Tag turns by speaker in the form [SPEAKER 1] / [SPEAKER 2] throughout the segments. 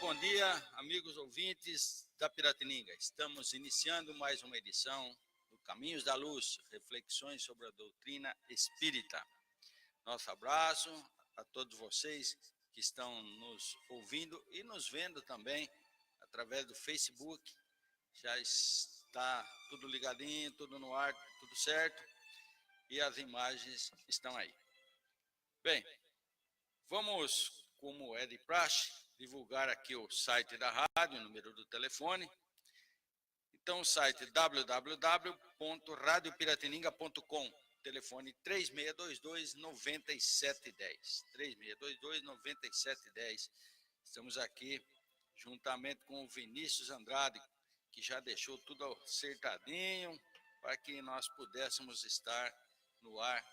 [SPEAKER 1] bom dia, amigos ouvintes da Piratininga. Estamos iniciando mais uma edição do Caminhos da Luz, reflexões sobre a doutrina espírita. Nosso abraço a todos vocês que estão nos ouvindo e nos vendo também através do Facebook. Já está tudo ligadinho, tudo no ar, tudo certo, e as imagens estão aí. Bem, vamos, como é de praxe, divulgar aqui o site da rádio, o número do telefone. Então, o site www.radiopiratininga.com, telefone 3622-9710. 3622-9710. Estamos aqui juntamente com o Vinícius Andrade, que já deixou tudo acertadinho para que nós pudéssemos estar no ar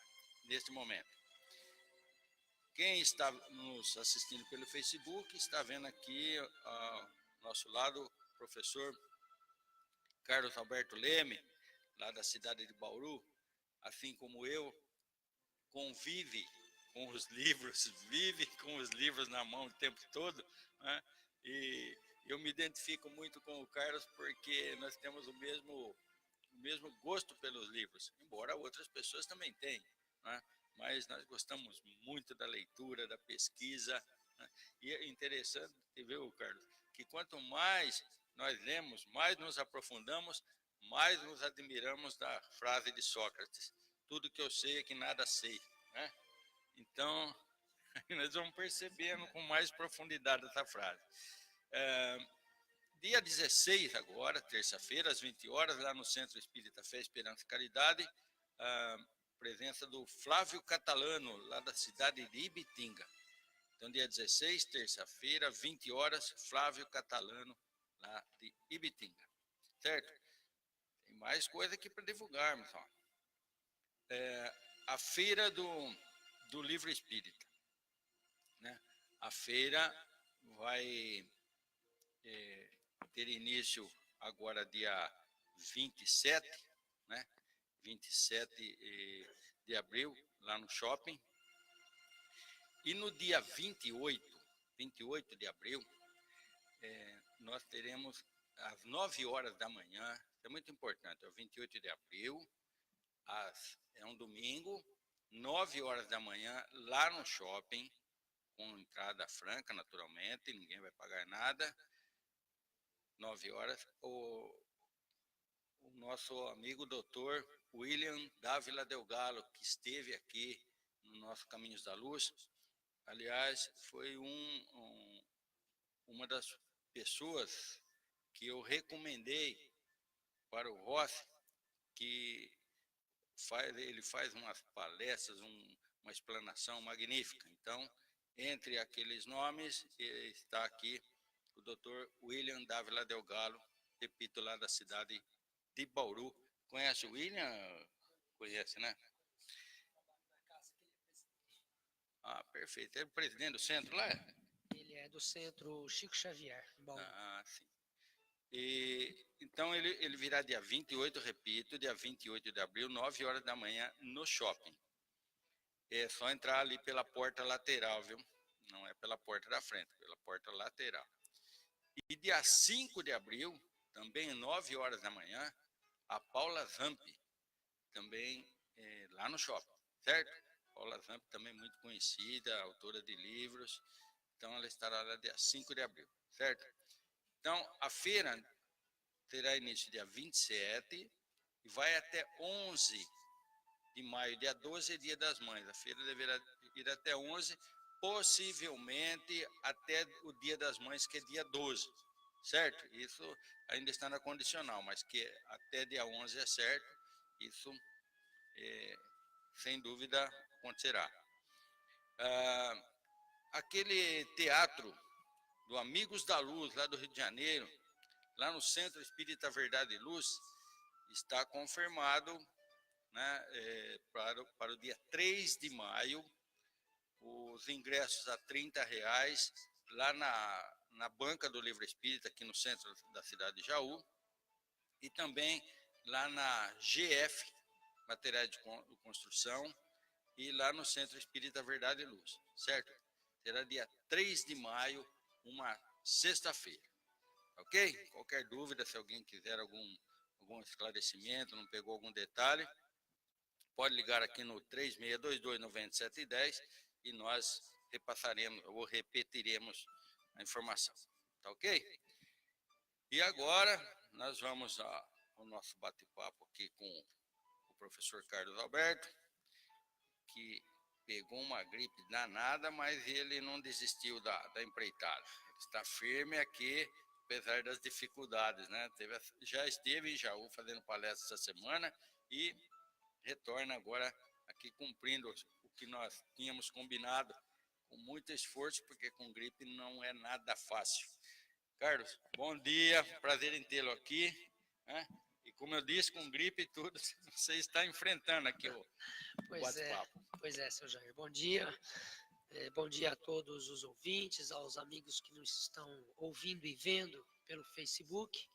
[SPEAKER 1] neste momento. Quem está nos assistindo pelo Facebook está vendo aqui ao nosso lado o professor Carlos Alberto Leme, lá da cidade de Bauru, assim como eu, convive com os livros, vive com os livros na mão o tempo todo, né? E eu me identifico muito com o Carlos porque nós temos o mesmo gosto pelos livros, embora outras pessoas também tenham, né? Mas nós gostamos muito da leitura, da pesquisa, né? E é interessante ver, Carlos, que quanto mais nós lemos, mais nos aprofundamos, mais nos admiramos da frase de Sócrates: tudo que eu sei é que nada sei, né? Então, nós vamos percebendo com mais profundidade essa frase. Dia 16 agora, terça-feira, às 20 horas, lá no Centro Espírita Fé, Esperança e Caridade, presença do Flávio Catalano, lá da cidade de Ibitinga. Então, dia 16, terça-feira, 20 horas, Flávio Catalano, lá de Ibitinga. Certo? Tem mais coisa aqui para divulgarmos. Ó. A feira do Livro Espírita. Né? A feira vai ter início agora dia 27, né? 27 de abril, lá no shopping. E no dia 28 de abril, nós teremos às 9 horas da manhã, isso é muito importante, é o 28 de abril, é um domingo, 9 horas da manhã, lá no shopping, com entrada franca, naturalmente, ninguém vai pagar nada. 9 horas, o nosso amigo doutor William Dávila Delgado, que esteve aqui no nosso Caminhos da Luz, aliás, foi uma das pessoas que eu recomendei para o Rossi, que ele faz umas palestras, uma explanação magnífica. Então, entre aqueles nomes, está aqui o Dr. William Dávila Delgado, repito, lá da cidade de Bauru. Conhece o William? Conhece, né? Ah, perfeito. É o presidente do centro lá?
[SPEAKER 2] Ele é do centro Chico Xavier, Bauru.
[SPEAKER 1] Ah, sim. Então, ele virá dia 28, repito, dia 28 de abril, 9 horas da manhã, no shopping. É só entrar ali pela porta lateral, viu? Não é pela porta da frente, pela porta lateral. E dia 5 de abril, também 9 horas da manhã, a Paula Zamp, também lá no shopping, certo? Paula Zamp também muito conhecida, autora de livros. Então, ela estará lá dia 5 de abril, certo? Então, a feira terá início dia 27 e vai até 11 de maio. Dia 12 é Dia das Mães. A feira deverá ir até 11, possivelmente até o Dia das Mães, que é dia 12, certo? Isso ainda está na condicional, mas que até dia 11 é certo. Isso, sem dúvida, acontecerá. Aquele teatro do Amigos da Luz, lá do Rio de Janeiro, lá no Centro Espírita Verdade e Luz, está confirmado, né, para o dia 3 de maio, os ingressos a R$30, lá na banca do Livro Espírita, aqui no centro da cidade de Jaú, e também lá na GF, Materiais de Construção, e lá no Centro Espírita Verdade e Luz, certo? Será dia 3 de maio, uma sexta-feira. Ok? Qualquer dúvida, se alguém quiser algum esclarecimento, não pegou algum detalhe, pode ligar aqui no 3622-9710 e nós repassaremos ou repetiremos a informação. Tá ok? E agora nós vamos ao nosso bate-papo aqui com o professor Carlos Alberto, que pegou uma gripe danada, mas ele não desistiu da empreitada. Ele está firme aqui, apesar das dificuldades, né? Já esteve em Jaú fazendo palestra essa semana e retorna agora aqui cumprindo o que nós tínhamos combinado com muito esforço, porque com gripe não é nada fácil. Carlos, bom dia, prazer em tê-lo aqui, né? E como eu disse, com gripe e tudo, você está enfrentando aqui o bate-papo.
[SPEAKER 2] Pois é, seu Jair, bom dia. Bom dia a todos os ouvintes, aos amigos que nos estão ouvindo e vendo pelo Facebook.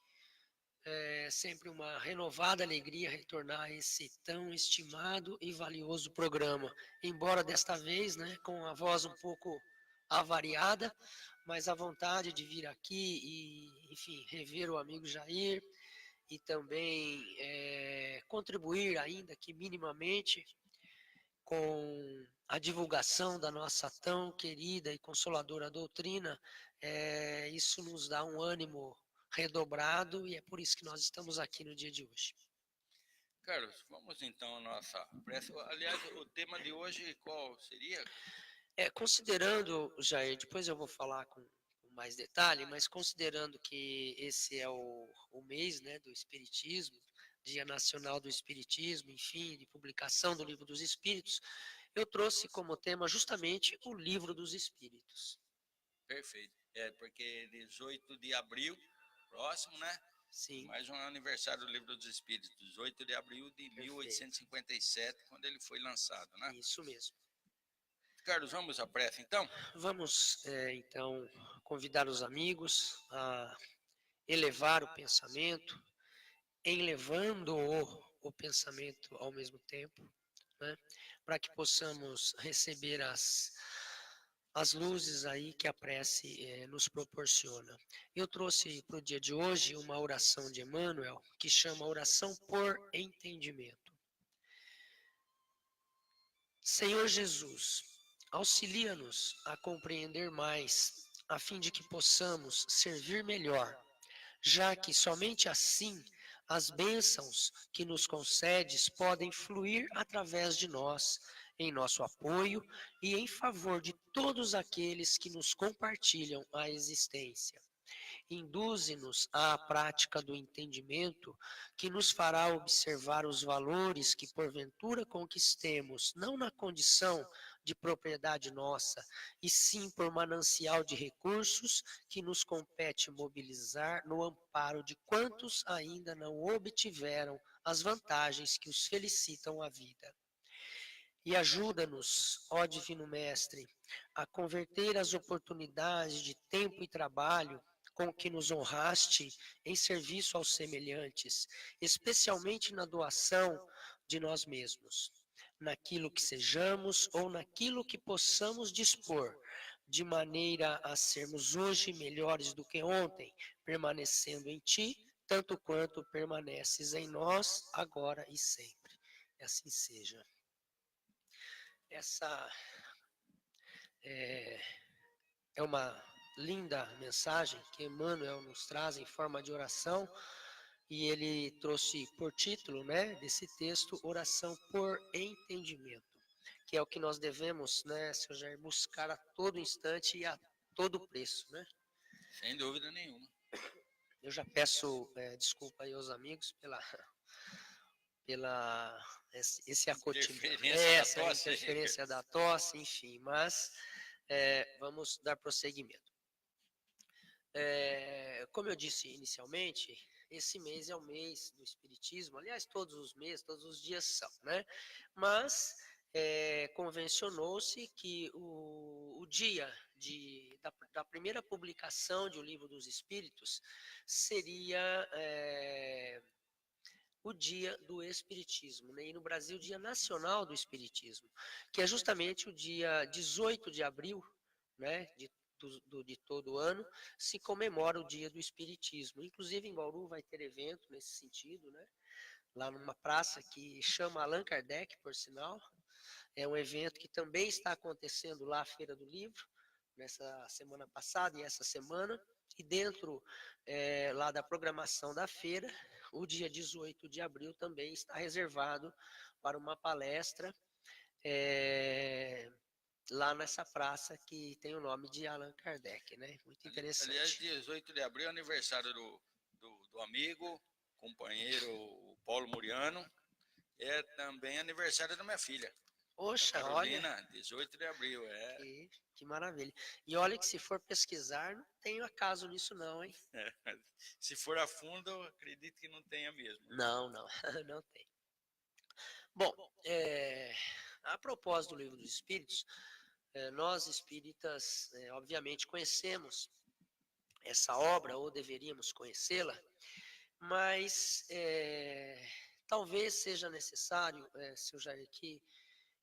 [SPEAKER 2] É sempre uma renovada alegria retornar a esse tão estimado e valioso programa. Embora desta vez, né, com a voz um pouco avariada, mas a vontade de vir aqui e, enfim, rever o amigo Jair e também contribuir ainda que minimamente com a divulgação da nossa tão querida e consoladora doutrina, isso nos dá um ânimo redobrado e é por isso que nós estamos aqui no dia de hoje.
[SPEAKER 1] Carlos, vamos então à nossa prece. Aliás, o tema de hoje qual seria?
[SPEAKER 2] Considerando, Jair, depois eu vou falar com mais detalhe, mas considerando que esse é o mês, né, do Espiritismo, Dia Nacional do Espiritismo, enfim, de publicação do Livro dos Espíritos, eu trouxe como tema justamente o Livro dos Espíritos.
[SPEAKER 1] Perfeito. Porque 18 de abril, próximo, né?
[SPEAKER 2] Sim.
[SPEAKER 1] Mais um aniversário do Livro dos Espíritos, 18 de abril de 1857, quando ele foi lançado, né?
[SPEAKER 2] Isso mesmo.
[SPEAKER 1] Carlos, vamos à prece, então?
[SPEAKER 2] Vamos, então, convidar os amigos a elevar o pensamento, elevando o pensamento ao mesmo tempo, né? Para que possamos receber as luzes aí que a prece nos proporciona. Eu trouxe para o dia de hoje uma oração de Emmanuel que chama Oração por Entendimento. Senhor Jesus, auxilia-nos a compreender mais, a fim de que possamos servir melhor, já que somente assim as bênçãos que nos concedes podem fluir através de nós, em nosso apoio e em favor de todos aqueles que nos compartilham a existência. Induze-nos à prática do entendimento, que nos fará observar os valores que porventura conquistemos, não na condição de propriedade nossa, e sim por manancial de recursos que nos compete mobilizar no amparo de quantos ainda não obtiveram as vantagens que os felicitam a vida. E ajuda-nos, ó Divino Mestre, a converter as oportunidades de tempo e trabalho com que nos honraste em serviço aos semelhantes, especialmente na doação de nós mesmos, naquilo que sejamos ou naquilo que possamos dispor, de maneira a sermos hoje melhores do que ontem, permanecendo em Ti, tanto quanto permaneces em nós, agora e sempre. E assim seja. Essa é uma linda mensagem que Emmanuel nos traz em forma de oração, e ele trouxe por título, né, desse texto, Oração por Entendimento, que é o que nós devemos, né, Sr. Jair, buscar a todo instante e a todo preço, né?
[SPEAKER 1] Sem dúvida nenhuma.
[SPEAKER 2] Eu já peço desculpa aí aos amigos pela esse acotimento, essa interferência da tosse, enfim, mas vamos dar prosseguimento. Como eu disse inicialmente, esse mês é o mês do Espiritismo, aliás, todos os meses, todos os dias são, né? Mas convencionou-se que o dia da primeira publicação de O Livro dos Espíritos seria o Dia do Espiritismo, né? E no Brasil, o Dia Nacional do Espiritismo, que é justamente o dia 18 de abril, né, de de todo ano, se comemora o Dia do Espiritismo. Inclusive, em Bauru vai ter evento nesse sentido, né? Lá numa praça que chama Allan Kardec, por sinal. É um evento que também está acontecendo lá, a Feira do Livro, nessa semana passada e essa semana. E dentro lá da programação da feira, o dia 18 de abril também está reservado para uma palestra lá nessa praça que tem o nome de Allan Kardec, né? Muito
[SPEAKER 1] Aliás,
[SPEAKER 2] interessante.
[SPEAKER 1] 18 de abril é aniversário do amigo, companheiro o Paulo Muriano. É também aniversário da minha filha, da
[SPEAKER 2] Poxa, olha,
[SPEAKER 1] Carolina, 18 de abril.
[SPEAKER 2] que maravilha. E olha que se for pesquisar, não tem acaso nisso não, hein?
[SPEAKER 1] Se for a fundo, eu acredito que não tenha mesmo.
[SPEAKER 2] Não, não, não tem. Bom, a propósito do Livro dos Espíritos, nós espíritas, obviamente, conhecemos essa obra, ou deveríamos conhecê-la, mas talvez seja necessário, seu Jair,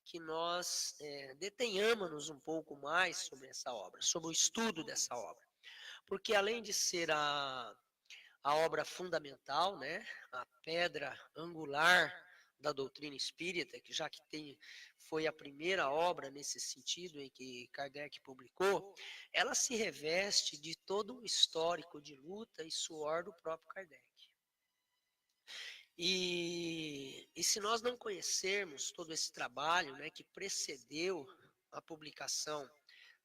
[SPEAKER 2] que nós detenhamos um pouco mais sobre essa obra, sobre o estudo dessa obra. Porque além de ser a obra fundamental, né, a pedra angular da doutrina espírita, que já que foi a primeira obra nesse sentido em que Kardec publicou, ela se reveste de todo um histórico de luta e suor do próprio Kardec. E se nós não conhecermos todo esse trabalho, né, que precedeu a publicação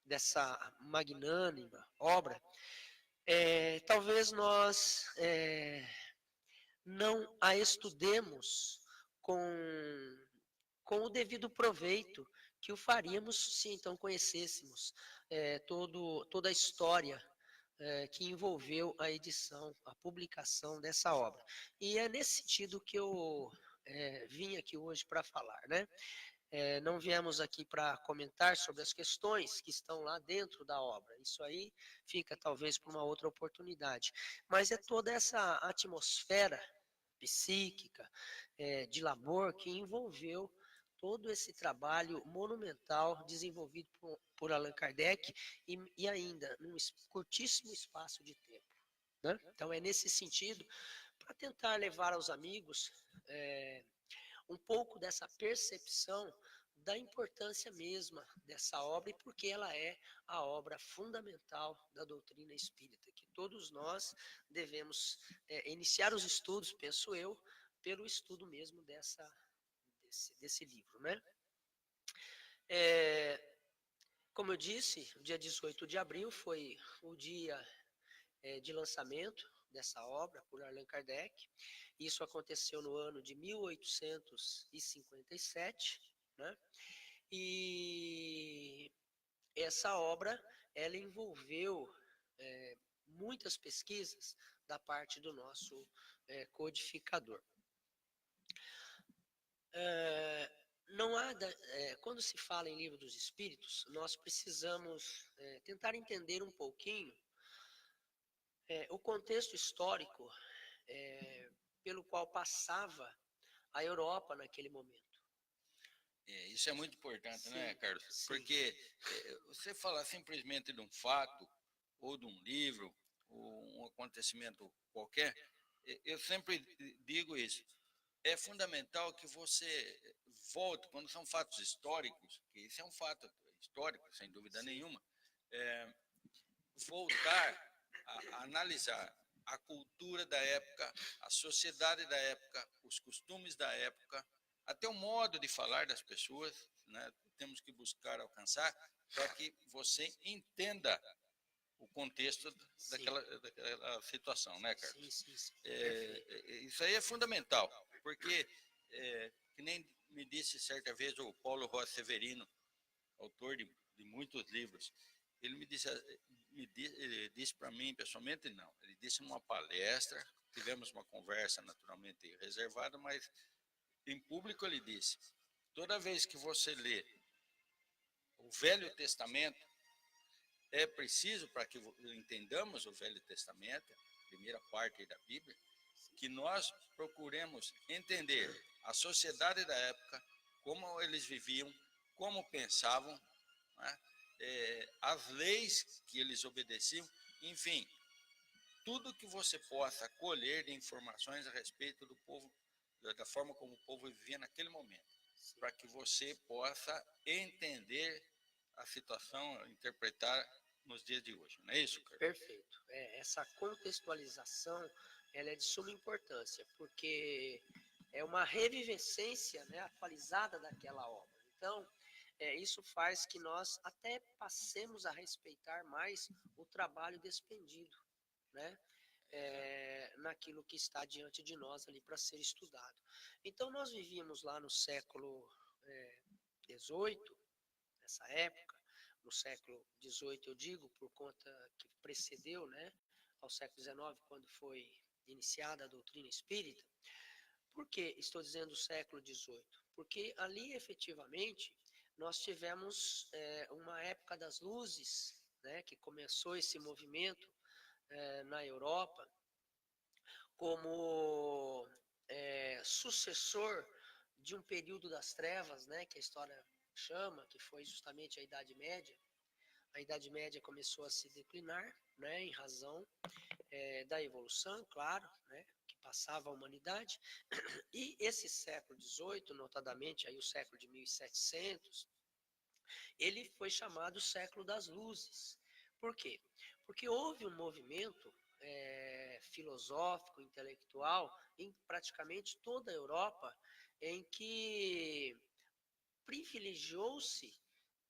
[SPEAKER 2] dessa magnânima obra, talvez nós não a estudemos com o devido proveito que o faríamos se então conhecêssemos toda a história que envolveu a edição, a publicação dessa obra. E é nesse sentido que eu vim aqui hoje para falar, né? Não viemos aqui para comentar sobre as questões que estão lá dentro da obra. Isso aí fica talvez para uma outra oportunidade. Mas é toda essa atmosfera psíquica, de labor que envolveu todo esse trabalho monumental desenvolvido por Allan Kardec e ainda num curtíssimo espaço de tempo. Né? Então é nesse sentido, para tentar levar aos amigos um pouco dessa percepção da importância mesma dessa obra e porque ela é a obra fundamental da doutrina espírita, que todos nós devemos iniciar os estudos, penso eu, pelo estudo mesmo desse livro, né? Como eu disse, o dia 18 de abril foi o dia de lançamento dessa obra por Allan Kardec. Isso aconteceu no ano de 1857, né? E essa obra, ela envolveu muitas pesquisas da parte do nosso codificador. Não há, quando se fala em Livro dos Espíritos, nós precisamos tentar entender um pouquinho o contexto histórico pelo qual passava a Europa naquele momento.
[SPEAKER 1] Isso é muito importante, sim, né, Carlos?
[SPEAKER 2] Sim.
[SPEAKER 1] Porque você falar simplesmente de um fato, ou de um livro, ou um acontecimento qualquer, eu sempre digo isso. É fundamental que você volte, quando são fatos históricos, que isso é um fato histórico, sem dúvida, sim, nenhuma, voltar a analisar a cultura da época, a sociedade da época, os costumes da época, até o modo de falar das pessoas, né? Temos que buscar alcançar para que você entenda o contexto daquela situação, né, Carlos?
[SPEAKER 2] Sim.
[SPEAKER 1] Isso aí é fundamental, porque, que nem me disse certa vez o Paulo Rossi Severino, autor de muitos livros, ele disse para mim pessoalmente, não, ele disse numa palestra, tivemos uma conversa naturalmente reservada, mas em público ele disse, toda vez que você lê o Velho Testamento, é preciso, para que entendamos o Velho Testamento, a primeira parte da Bíblia, que nós procuremos entender a sociedade da época, como eles viviam, como pensavam, né? as leis que eles obedeciam, enfim, tudo que você possa colher de informações a respeito do povo, da forma como o povo vivia naquele momento, para que você possa entender a situação, interpretar nos dias de hoje. Não é isso, Carlos?
[SPEAKER 2] Perfeito. Essa contextualização, ela é de suma importância, porque é uma revivescência, né, atualizada daquela obra. Então, isso faz que nós até passemos a respeitar mais o trabalho despendido, né, naquilo que está diante de nós ali para ser estudado. Então, nós vivíamos lá no século XVIII, nessa época, no século XVIII eu digo, por conta que precedeu, né, ao século XIX, quando foi iniciada a doutrina espírita. Por que estou dizendo século XVIII? Porque ali, efetivamente, nós tivemos uma época das luzes, né, que começou esse movimento na Europa, como sucessor de um período das trevas, né, que a história chama, que foi justamente a Idade Média. A Idade Média começou a se declinar, né, em razão da evolução, claro, né, que passava a humanidade. E esse século XVIII, notadamente aí o século de 1700, ele foi chamado século das luzes. Por quê? Porque houve um movimento filosófico, intelectual, em praticamente toda a Europa, em que privilegiou-se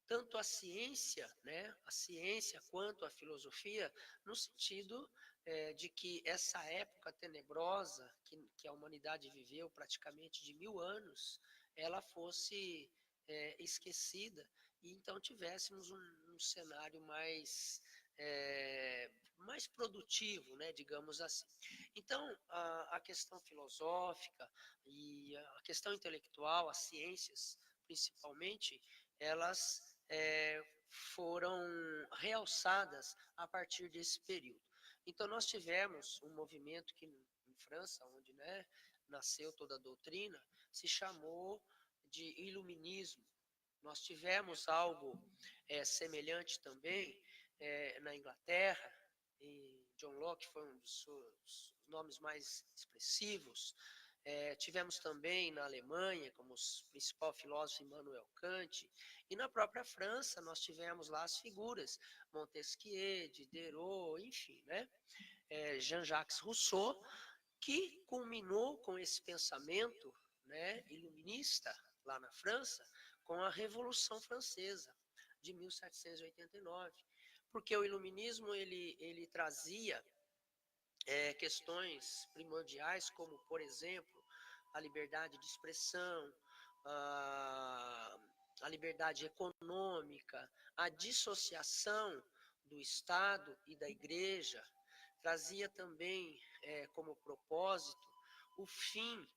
[SPEAKER 2] tanto a ciência, né, a ciência quanto a filosofia, no sentido de que essa época tenebrosa que a humanidade viveu, praticamente de 1000 anos, ela fosse esquecida e então tivéssemos um cenário mais produtivo, né, digamos assim. Então, a questão filosófica e a questão intelectual, as ciências, principalmente, elas foram realçadas a partir desse período. Então, nós tivemos um movimento que, em França, onde, né, nasceu toda a doutrina, se chamou de iluminismo. Nós tivemos algo semelhante também na Inglaterra, e John Locke foi um dos seus nomes mais expressivos. Tivemos também na Alemanha, como principal filósofo, Immanuel Kant, e na própria França nós tivemos lá as figuras, Montesquieu, Diderot, enfim, né? Jean-Jacques Rousseau, que culminou com esse pensamento, né, iluminista lá na França, com a Revolução Francesa de 1789, porque o iluminismo ele trazia questões primordiais, como, por exemplo, a liberdade de expressão, a liberdade econômica, a dissociação do Estado e da Igreja. Trazia também como propósito o fim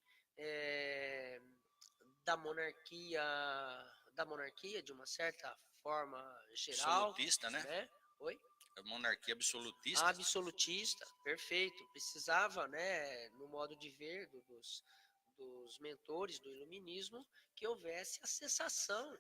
[SPEAKER 2] da monarquia de uma certa forma geral.
[SPEAKER 1] Absolutista, né?
[SPEAKER 2] Oi?
[SPEAKER 1] A monarquia absolutista.
[SPEAKER 2] Absolutista, perfeito. Precisava, né, no modo de ver dos mentores do iluminismo, que houvesse a cessação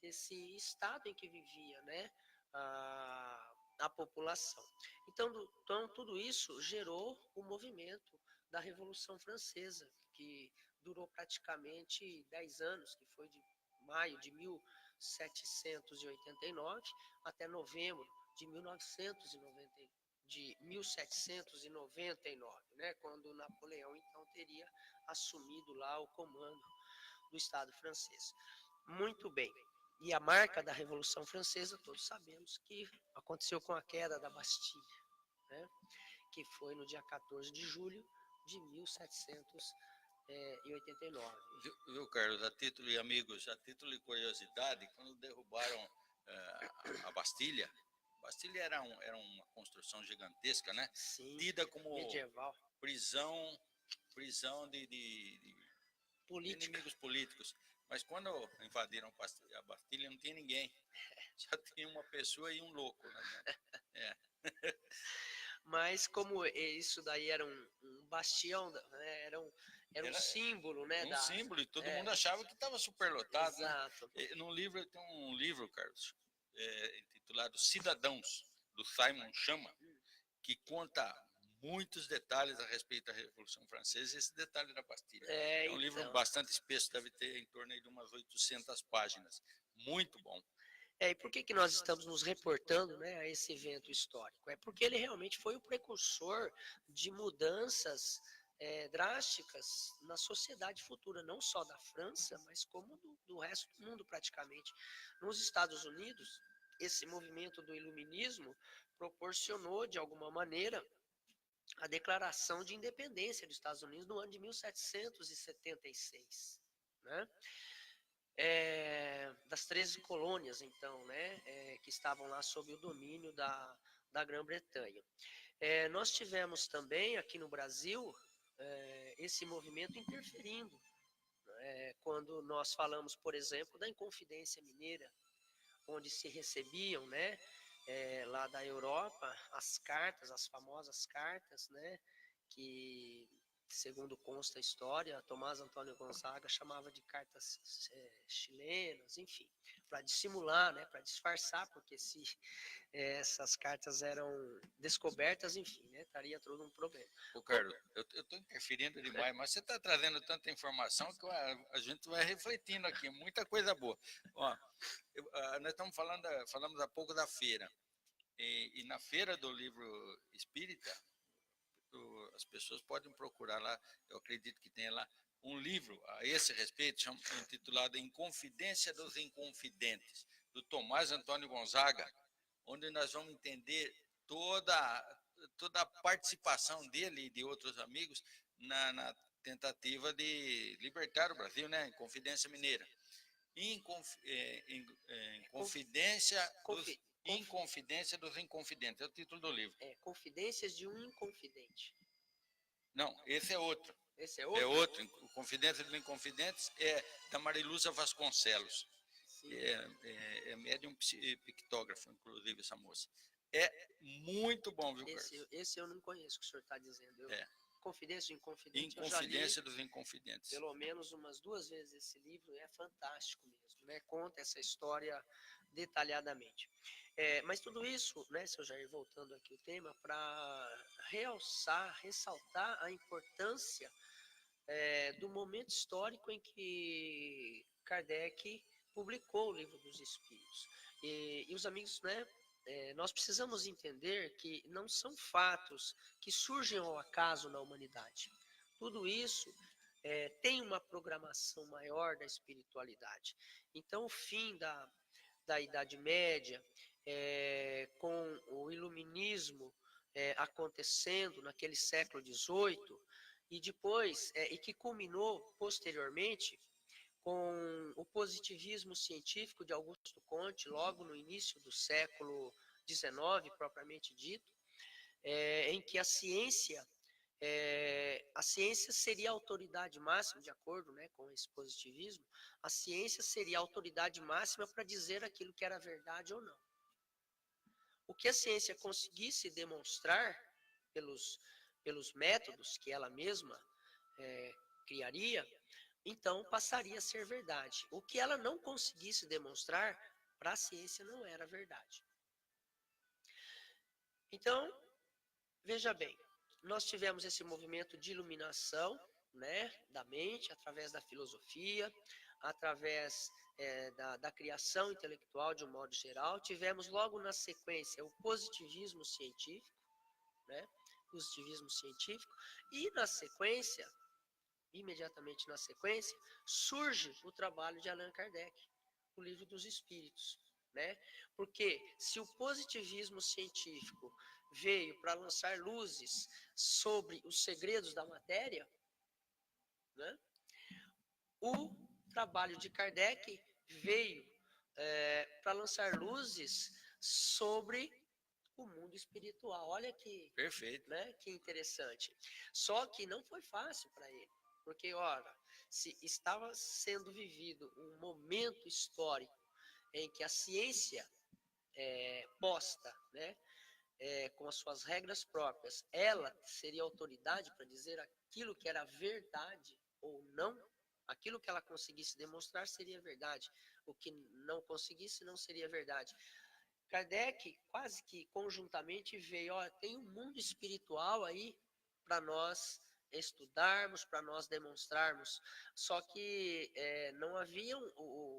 [SPEAKER 2] desse estado em que vivia, né, a população. Então, tudo isso gerou o movimento da Revolução Francesa, que durou praticamente 10 anos, que foi de maio de 1789 até novembro de 1799, né, quando Napoleão então teria assumido lá o comando do Estado francês. Muito bem. E a marca da Revolução Francesa, todos sabemos que aconteceu com a queda da Bastilha, né, que foi no dia 14 de julho de 1789.
[SPEAKER 1] Viu, Carlos, a título e amigos, a título de curiosidade, quando derrubaram a Bastilha era uma construção gigantesca, né?
[SPEAKER 2] Sim,
[SPEAKER 1] tida como
[SPEAKER 2] medieval.
[SPEAKER 1] prisão de inimigos políticos. Mas quando invadiram a Bastilha, não tinha ninguém. Só tinha uma pessoa e um louco, né?
[SPEAKER 2] Mas como isso daí era um bastião, né, era um símbolo, né?
[SPEAKER 1] Símbolo, e todo mundo achava que estava superlotado.
[SPEAKER 2] Exato.
[SPEAKER 1] Né? Tem um livro, Carlos, intitulado Cidadãos, do Simon Schama, que conta muitos detalhes a respeito da Revolução Francesa e esse detalhe da Bastilha. É um livro bastante espesso, deve ter em torno de umas 800 páginas. Muito bom.
[SPEAKER 2] E por que nós estamos nos reportando, né, a esse evento histórico? É porque ele realmente foi o precursor de mudanças drásticas na sociedade futura, não só da França, mas como do resto do mundo praticamente. Nos Estados Unidos, esse movimento do iluminismo proporcionou, de alguma maneira, a declaração de independência dos Estados Unidos no ano de 1776, né? Das 13 colônias, então, né, que estavam lá sob o domínio da Grã-Bretanha. Nós tivemos também aqui no Brasil esse movimento interferindo, quando nós falamos, por exemplo, da Inconfidência Mineira, onde se recebiam, né, lá da Europa, as cartas, as famosas cartas, né, que, segundo consta a história, Tomás Antônio Gonzaga chamava de cartas chilenas, enfim, para dissimular, né, para disfarçar, porque se essas cartas eram descobertas, enfim, né, estaria todo um problema.
[SPEAKER 1] Ô, Carlos, eu estou interferindo demais, mas você está trazendo tanta informação que a gente vai refletindo aqui, muita coisa boa. Ó, nós falamos há pouco da feira, e na feira do livro espírita, as pessoas podem procurar lá, eu acredito que tem lá, um livro a esse respeito, intitulado Inconfidência dos Inconfidentes, do Tomás Antônio Gonzaga, onde nós vamos entender toda a participação dele e de outros amigos na tentativa de libertar o Brasil, né? Inconfidência Mineira. Inconfidência dos Inconfidentes, é o título do livro.
[SPEAKER 2] Confidências de um Inconfidente.
[SPEAKER 1] Não, esse é outro.
[SPEAKER 2] Esse é outro?
[SPEAKER 1] É outro. Confidência dos Inconfidentes é da Mariluza Vasconcelos. É médium pictógrafo, inclusive, essa moça. É muito bom, viu, Carlos?
[SPEAKER 2] Esse eu não conheço o que o senhor está dizendo. Confidência de Inconfidente,
[SPEAKER 1] Inconfidência dos Inconfidentes.
[SPEAKER 2] Pelo menos umas 2 vezes esse livro, é fantástico mesmo, né? Conta essa história detalhadamente. Mas tudo isso, né, seu Jair, voltando aqui o tema, para ressaltar a importância do momento histórico em que Kardec publicou o Livro dos Espíritos. E os amigos, né, nós precisamos entender que não são fatos que surgem ao acaso na humanidade. Tudo isso tem uma programação maior da espiritualidade. Então, o fim da Idade Média, com o iluminismo acontecendo naquele século XVIII, e depois, e que culminou posteriormente com o positivismo científico de Augusto Comte, logo no início do século XIX, propriamente dito, em que a ciência seria a autoridade máxima, de acordo, né, com esse positivismo, a ciência seria a autoridade máxima para dizer aquilo que era verdade ou não. O que a ciência conseguisse demonstrar pelos métodos que ela mesma criaria, então passaria a ser verdade. O que ela não conseguisse demonstrar, para a ciência não era verdade. Então, veja bem, nós tivemos esse movimento de iluminação, né, da mente, através da filosofia, através da criação intelectual de um modo geral. Tivemos logo na sequência o positivismo científico, né, e na sequência, imediatamente na sequência, surge o trabalho de Allan Kardec, o Livro dos Espíritos, né? Porque se o positivismo científico veio para lançar luzes sobre os segredos da matéria, né, o trabalho de Kardec veio para lançar luzes sobre o mundo espiritual. Olha que,
[SPEAKER 1] perfeito,
[SPEAKER 2] né, que interessante. Só que não foi fácil para ele, porque, ora, se estava sendo vivido um momento histórico em que a ciência posta, né, com as suas regras próprias, ela seria autoridade para dizer aquilo que era verdade ou não. Aquilo que ela conseguisse demonstrar seria verdade. O que não conseguisse não seria verdade. Kardec quase que conjuntamente veio, ó, tem um mundo espiritual aí para nós estudarmos, para nós demonstrarmos. Só que não havia,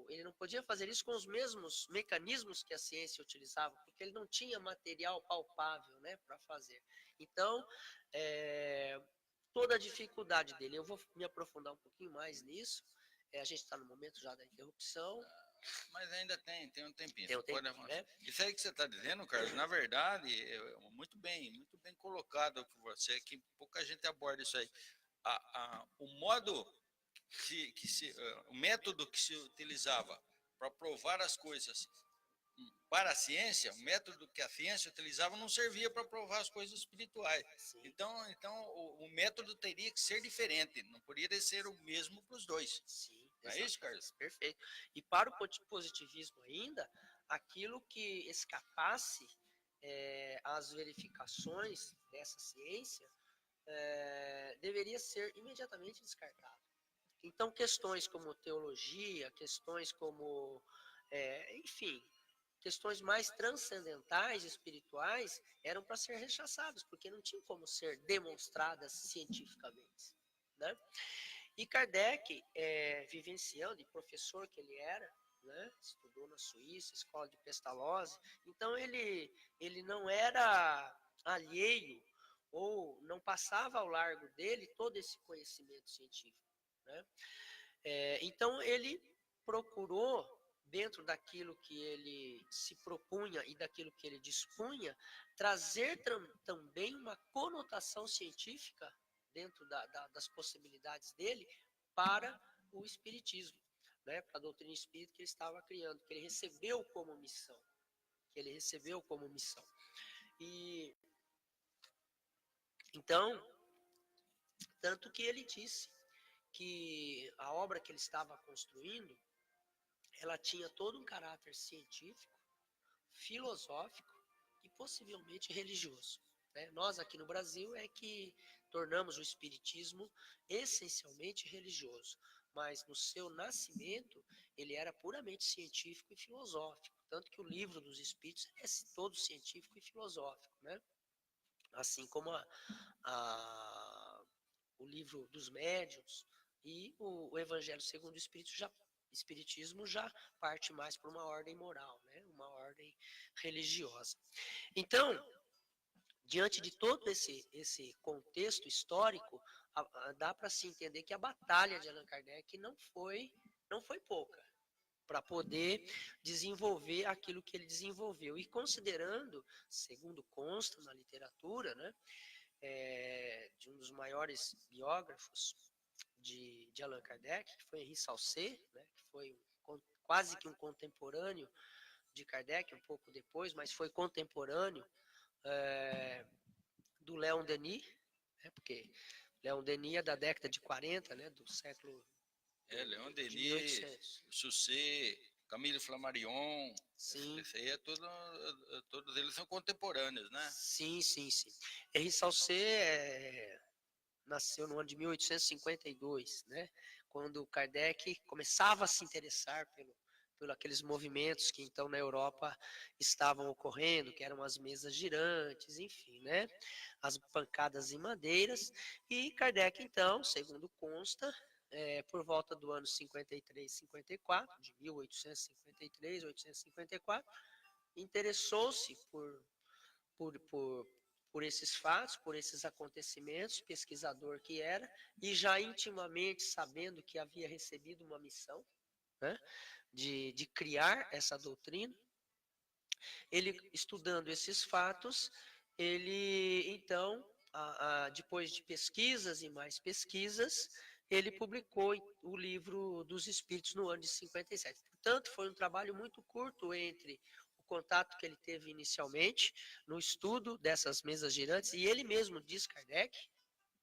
[SPEAKER 2] ele não podia fazer isso com os mesmos mecanismos que a ciência utilizava, porque ele não tinha material palpável, né, para fazer. Então, toda a dificuldade dele, eu vou me aprofundar um pouquinho mais nisso. A gente está no momento já da interrupção.
[SPEAKER 1] Mas ainda tem um tempinho.
[SPEAKER 2] Tem um
[SPEAKER 1] Você pode
[SPEAKER 2] tempinho,
[SPEAKER 1] avançar.
[SPEAKER 2] né?
[SPEAKER 1] Isso aí que você está dizendo, Carlos, na verdade, muito bem colocado por você, que pouca gente aborda isso aí. O modo o método que se utilizava para provar as coisas para a ciência, o método que a ciência utilizava não servia para provar as coisas espirituais.
[SPEAKER 2] Sim.
[SPEAKER 1] Então o método teria que ser diferente, não poderia ser o mesmo para os dois.
[SPEAKER 2] Sim,
[SPEAKER 1] Não é isso, Carlos?
[SPEAKER 2] perfeito. E para o positivismo ainda, aquilo que escapasse às verificações dessa ciência deveria ser imediatamente descartado. Então, questões como teologia, questões como, enfim, questões mais transcendentais, espirituais, eram para ser rechaçadas, porque não tinham como ser demonstradas cientificamente, né? E Kardec, vivenciando, e professor que ele era, né, estudou na Suíça, escola de Pestalozzi, então ele não era alheio ou não passava ao largo dele todo esse conhecimento científico, né? Então ele procurou, dentro daquilo que ele se propunha e daquilo que ele dispunha, trazer também uma conotação científica dentro das possibilidades dele para o espiritismo, né, para a doutrina espírita que ele estava criando, que ele recebeu como missão, E então, tanto que ele disse que a obra que ele estava construindo, ela tinha todo um caráter científico, filosófico e possivelmente religioso, né? Nós aqui no Brasil é que tornamos o espiritismo essencialmente religioso, mas no seu nascimento ele era puramente científico e filosófico, tanto que o livro dos espíritos é todo científico e filosófico, né? Assim como o livro dos médiuns e o Evangelho segundo o Espiritismo já parte mais para uma ordem moral, né? Uma ordem religiosa. Então, diante de todo esse contexto histórico, dá para se entender que a batalha de Allan Kardec não foi pouca para poder desenvolver aquilo que ele desenvolveu. E considerando, segundo consta na literatura, né, de um dos maiores biógrafos de Allan Kardec, que foi Henri Salcé, né, que foi quase que um contemporâneo de Kardec, um pouco depois, mas foi contemporâneo do Leon Denis, né, porque Leon Denis é da década de 40, né, do século
[SPEAKER 1] Leon
[SPEAKER 2] de
[SPEAKER 1] Denis,
[SPEAKER 2] 1800.
[SPEAKER 1] Saussure, Camille Flammarion,
[SPEAKER 2] Sim.
[SPEAKER 1] esse aí todos eles são contemporâneos, né?
[SPEAKER 2] Sim. Henri Salcé nasceu no ano de 1852, né? Quando Kardec começava a se interessar por aqueles movimentos que então na Europa estavam ocorrendo, que eram as mesas girantes, enfim, né? As pancadas em madeiras. E Kardec, então, segundo consta, por volta do ano 53, 54, de 1853, 1854, interessou-se por esses fatos, por esses acontecimentos, pesquisador que era, e já intimamente sabendo que havia recebido uma missão, né, de criar essa doutrina, ele, estudando esses fatos, ele, então, depois de pesquisas e mais pesquisas, ele publicou o livro dos Espíritos no ano de 57. Portanto, foi um trabalho muito curto entre o contato que ele teve inicialmente no estudo dessas mesas girantes, e ele mesmo diz, Kardec,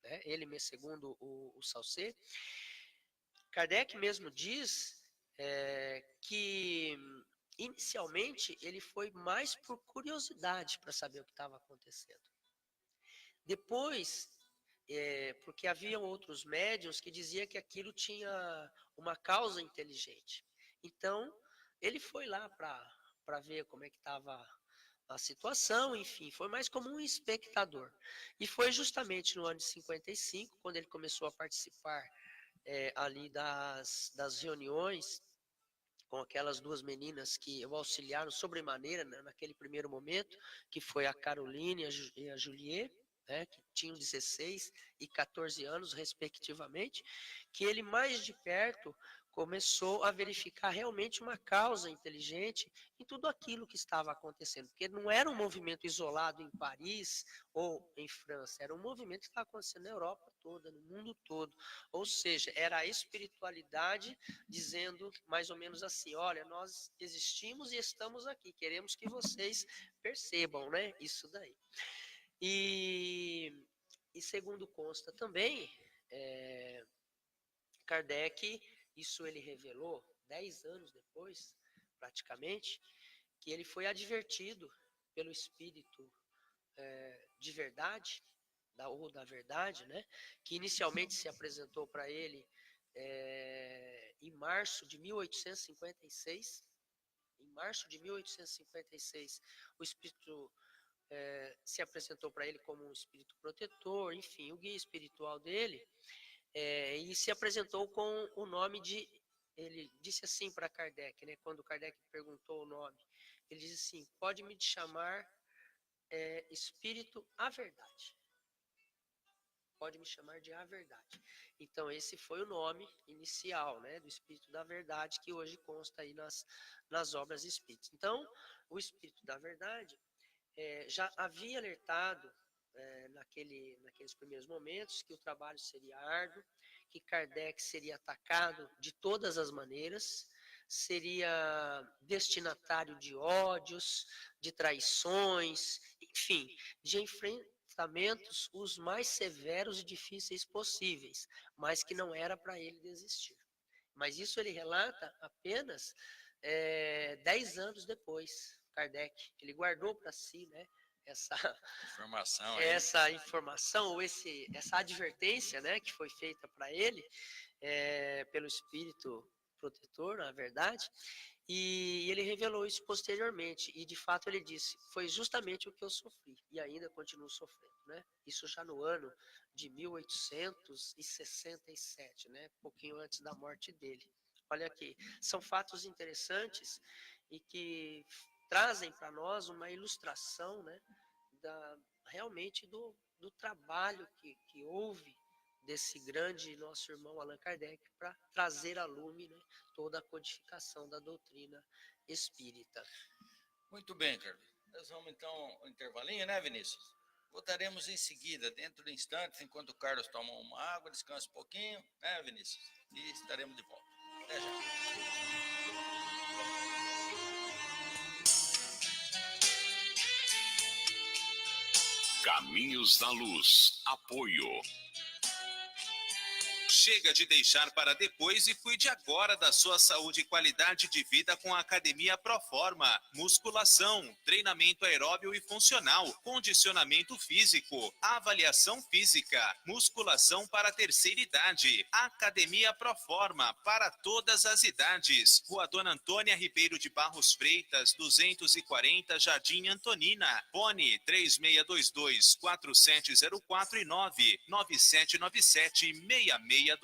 [SPEAKER 2] né, ele segundo o Salcé, Kardec mesmo diz que inicialmente ele foi mais por curiosidade para saber o que estava acontecendo. Depois, porque haviam outros médiuns que diziam que aquilo tinha uma causa inteligente. Então, ele foi lá para ver como é que estava a situação, enfim, foi mais como um espectador. E foi justamente no ano de 55, quando ele começou a participar ali das reuniões com aquelas duas meninas que o auxiliaram sobremaneira, né, naquele primeiro momento, que foi a Caroline e a Juliette, né, que tinham 16 e 14 anos, respectivamente, que ele mais de perto começou a verificar realmente uma causa inteligente em tudo aquilo que estava acontecendo, porque não era um movimento isolado em Paris ou em França, era um movimento que estava acontecendo na Europa toda, no mundo todo, ou seja, era a espiritualidade dizendo mais ou menos assim, olha, nós existimos e estamos aqui, queremos que vocês percebam, né, isso daí. E segundo consta também, Kardec, isso ele revelou 10 anos depois, praticamente, que ele foi advertido pelo espírito de verdade, ou da verdade, né, que inicialmente se apresentou para ele em março de 1856. Em março de 1856, o espírito se apresentou para ele como um espírito protetor, enfim, o guia espiritual dele, e se apresentou com o nome de. Ele disse assim para Kardec, né, quando Kardec perguntou o nome, ele disse assim: pode me chamar Espírito a Verdade. Pode me chamar de A Verdade. Então, esse foi o nome inicial, né, do Espírito da Verdade, que hoje consta aí nas obras espíritas. Então, o Espírito da Verdade já havia alertado naqueles primeiros momentos que o trabalho seria árduo, que Kardec seria atacado de todas as maneiras, seria destinatário de ódios, de traições, enfim, de enfrentamentos os mais severos e difíceis possíveis, mas que não era para ele desistir. Mas isso ele relata apenas 10 anos depois, Kardec. Ele guardou para si, né, essa informação ou essa advertência, né, que foi feita para ele pelo espírito protetor, na verdade, e ele revelou isso posteriormente, e de fato ele disse, foi justamente o que eu sofri, e ainda continuo sofrendo, né? Isso já no ano de 1867, né? Pouquinho antes da morte dele. Olha aqui, são fatos interessantes e que trazem para nós uma ilustração, né, realmente do trabalho que houve desse grande nosso irmão Allan Kardec para trazer à lume, né, toda a codificação da doutrina espírita.
[SPEAKER 1] Muito bem, Carlos. Nós vamos então um intervalinho, né, Vinícius? Voltaremos em seguida, dentro de instantes, enquanto o Carlos toma uma água, descansa um pouquinho, né, Vinícius? E estaremos de volta. Até já.
[SPEAKER 3] Caminhos da Luz. Apoio. Chega de deixar para depois e cuide agora da sua saúde e qualidade de vida com a Academia Proforma. Musculação, treinamento aeróbio e funcional, condicionamento físico, avaliação física, musculação para a terceira idade. Academia Proforma, para todas as idades. Rua Dona Antônia Ribeiro de Barros Freitas, 240, Jardim Antonina. Fone 3622-4704 e 99797-6629.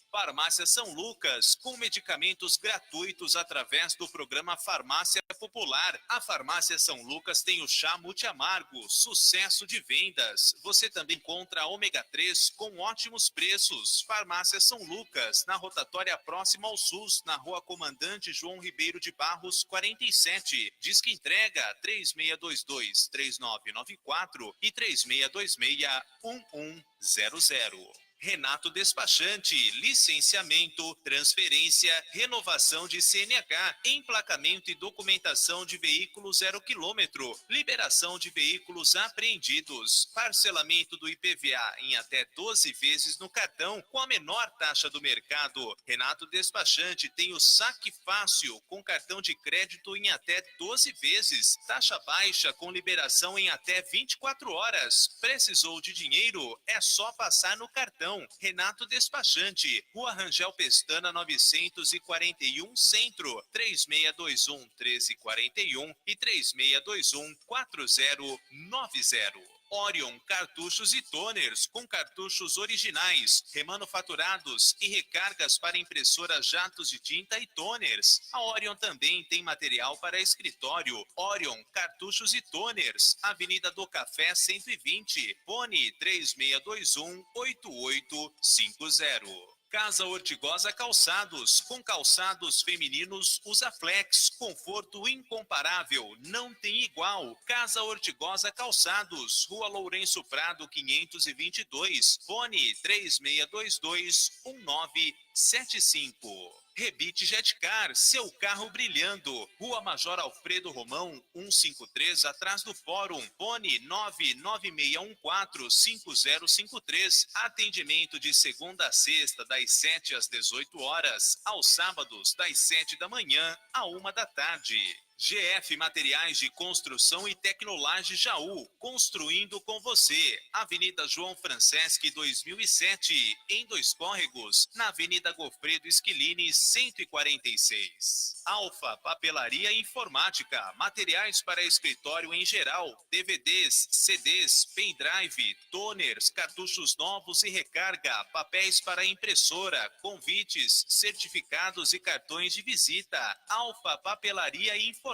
[SPEAKER 3] Farmácia São Lucas, com medicamentos gratuitos através do programa Farmácia Popular. A Farmácia São Lucas tem o chá multiamargo, sucesso de vendas. Você também encontra ômega 3 com ótimos preços. Farmácia São Lucas, na rotatória próxima ao SUS, na Rua Comandante João Ribeiro de Barros, 47. Disque entrega 3622-3994 e 3626-1100. Renato Despachante, licenciamento, transferência, renovação de CNH, emplacamento e documentação de veículos 0 km, liberação de veículos apreendidos, parcelamento do IPVA em até 12 vezes no cartão com a menor taxa do mercado. Renato Despachante tem o saque fácil com cartão de crédito em até 12 vezes, taxa baixa com liberação em até 24 horas. Precisou de dinheiro? É só passar no cartão. Romão, Renato Despachante, Rua Rangel Pestana 941 Centro, 3621-1341 e 3621-4090. Orion Cartuchos e Toners, com cartuchos originais, remanufaturados e recargas para impressoras jatos de tinta e toners. A Orion também tem material para escritório. Orion Cartuchos e Toners, Avenida do Café 120, fone 3621-8850. Casa Ortigosa Calçados, com calçados femininos Usaflex, conforto incomparável, não tem igual. Casa Ortigosa Calçados, Rua Lourenço Prado 522, fone 3622-1975. Rebite Jetcar, seu carro brilhando. Rua Major Alfredo Romão, 153, atrás do Fórum. Fone 996145053. Atendimento de segunda a sexta, das 7 às 18 horas. Aos sábados, das 7 da manhã à 1 da tarde. GF Materiais de Construção e Tecnolage Jaú, construindo com você. Avenida João Franceschi 2007, em Dois Córregos, na Avenida Gofredo Esquilini 146. Alfa Papelaria Informática, materiais para escritório em geral, DVDs, CDs, pendrive, toners, cartuchos novos e recarga, papéis para impressora, convites, certificados e cartões de visita. Alfa Papelaria Informática,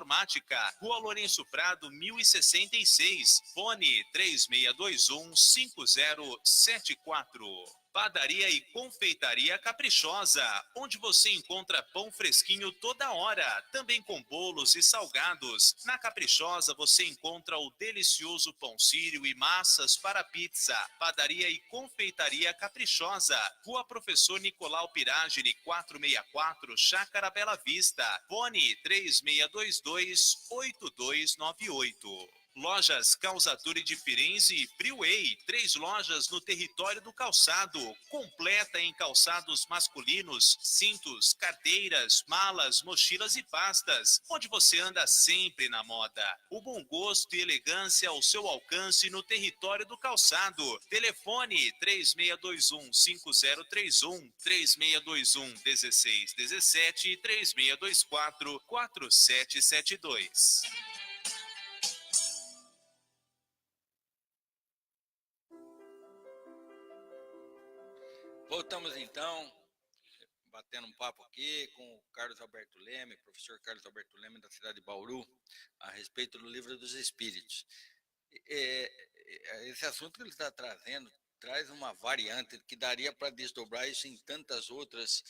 [SPEAKER 3] Rua Lourenço Prado 1066, fone 3621-5074. Padaria e Confeitaria Caprichosa, onde você encontra pão fresquinho toda hora, também com bolos e salgados. Na Caprichosa você encontra o delicioso pão sírio e massas para pizza. Padaria e Confeitaria Caprichosa, Rua Professor Nicolau Piragini 464, Chácara Bela Vista, fone 3622-8298. Lojas Calzature de Firenze e Freeway, 3 lojas no território do calçado, completa em calçados masculinos, cintos, carteiras, malas, mochilas e pastas, onde você anda sempre na moda. O bom gosto e elegância ao seu alcance no território do calçado. Telefone 3621-5031, 3621-1617 e 3624-4772.
[SPEAKER 1] Voltamos então, batendo um papo aqui com o Carlos Alberto Leme, professor Carlos Alberto Leme, da cidade de Bauru, a respeito do Livro dos Espíritos. Esse assunto que ele está trazendo traz uma variante que daria para desdobrar isso em tantas outras